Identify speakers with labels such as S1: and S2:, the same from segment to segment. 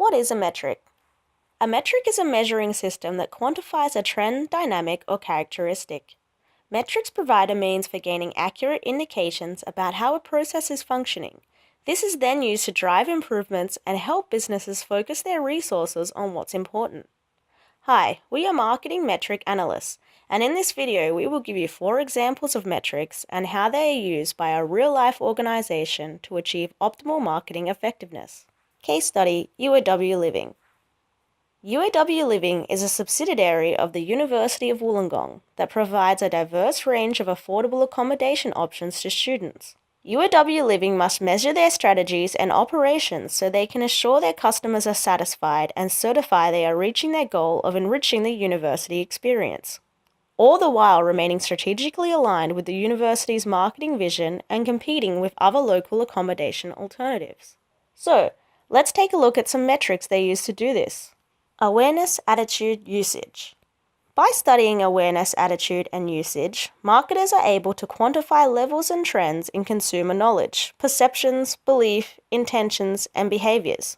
S1: What is a metric? A metric is a measuring system that quantifies a trend, dynamic, or characteristic. Metrics provide a means for gaining accurate indications about how a process is functioning. This is then used to drive improvements and help businesses focus their resources on what's important. Hi, we are Marketing Metric Analysts, and in this video we will give you 4 examples of metrics and how they are used by a real-life organization to achieve optimal marketing effectiveness. Case study, UOW Living. UOW Living is a subsidiary of the University of Wollongong that provides a diverse range of affordable accommodation options to students. UOW Living must measure their strategies and operations so they can assure their customers are satisfied and certify they are reaching their goal of enriching the university experience, all the while remaining strategically aligned with the university's marketing vision and competing with other local accommodation alternatives. So, let's take a look at some metrics they use to do this. Awareness, attitude, usage. By studying awareness, attitude, and usage, marketers are able to quantify levels and trends in consumer knowledge, perceptions, belief, intentions, and behaviors.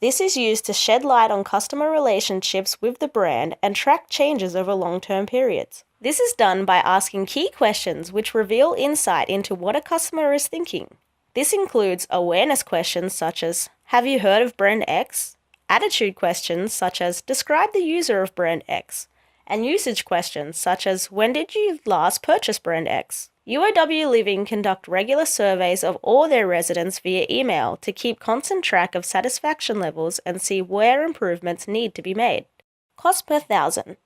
S1: This is used to shed light on customer relationships with the brand and track changes over long-term periods. This is done by asking key questions which reveal insight into what a customer is thinking. This includes awareness questions such as, "Have you heard of brand X?" Attitude questions such as, "Describe the user of brand X," and usage questions such as, "When did you last purchase brand X?" UOW Living conduct regular surveys of all their residents via email to keep constant track of satisfaction levels and see where improvements need to be made. Cost per thousand.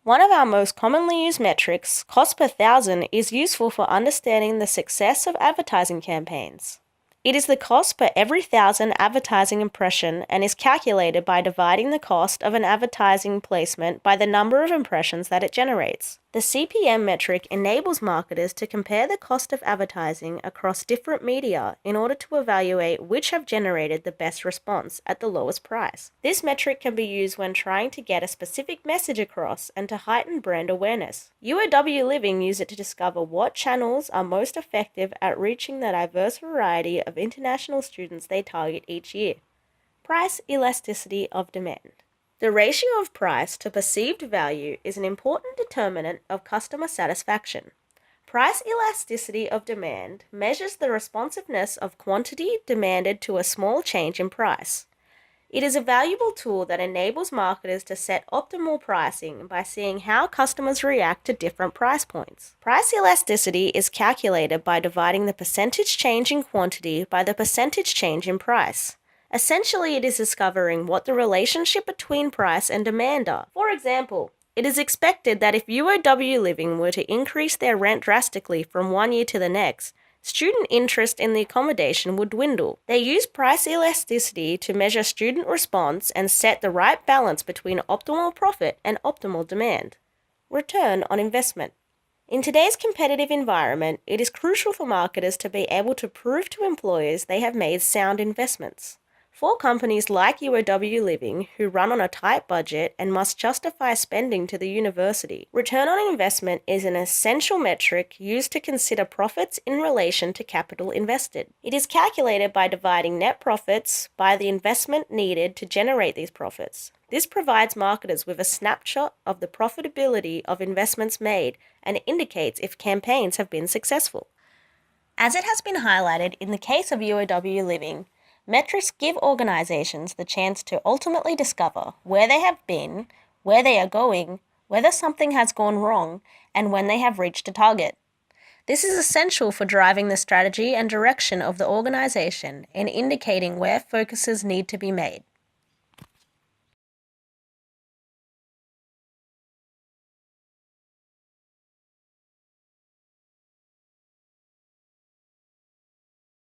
S1: One of our most commonly used metrics, cost per thousand, is useful for understanding the success of advertising campaigns. It is the cost per every 1,000 advertising impression and is calculated by dividing the cost of an advertising placement by the number of impressions that it generates. The CPM metric enables marketers to compare the cost of advertising across different media in order to evaluate which have generated the best response at the lowest price. This metric can be used when trying to get a specific message across and to heighten brand awareness. UOW Living use it to discover what channels are most effective at reaching the diverse variety of international students they target each year. Price elasticity of demand. The ratio of price to perceived value is an important determinant of customer satisfaction. Price elasticity of demand measures the responsiveness of quantity demanded to a small change in price. It is a valuable tool that enables marketers to set optimal pricing by seeing how customers react to different price points. Price elasticity is calculated by dividing the percentage change in quantity by the percentage change in price. Essentially, it is discovering what the relationship between price and demand are. For example, it is expected that if UOW Living were to increase their rent drastically from one year to the next, student interest in the accommodation would dwindle. They use price elasticity to measure student response and set the right balance between optimal profit and optimal demand. Return on investment. In today's competitive environment, it is crucial for marketers to be able to prove to employers they have made sound investments. For companies like UOW Living, who run on a tight budget and must justify spending to the university, return on investment is an essential metric used to consider profits in relation to capital invested. It is calculated by dividing net profits by the investment needed to generate these profits. This provides marketers with a snapshot of the profitability of investments made and indicates if campaigns have been successful. As it has been highlighted in the case of UOW Living, metrics give organizations the chance to ultimately discover where they have been, where they are going, whether something has gone wrong, and when they have reached a target. This is essential for driving the strategy and direction of the organization and indicating where focuses need to be made.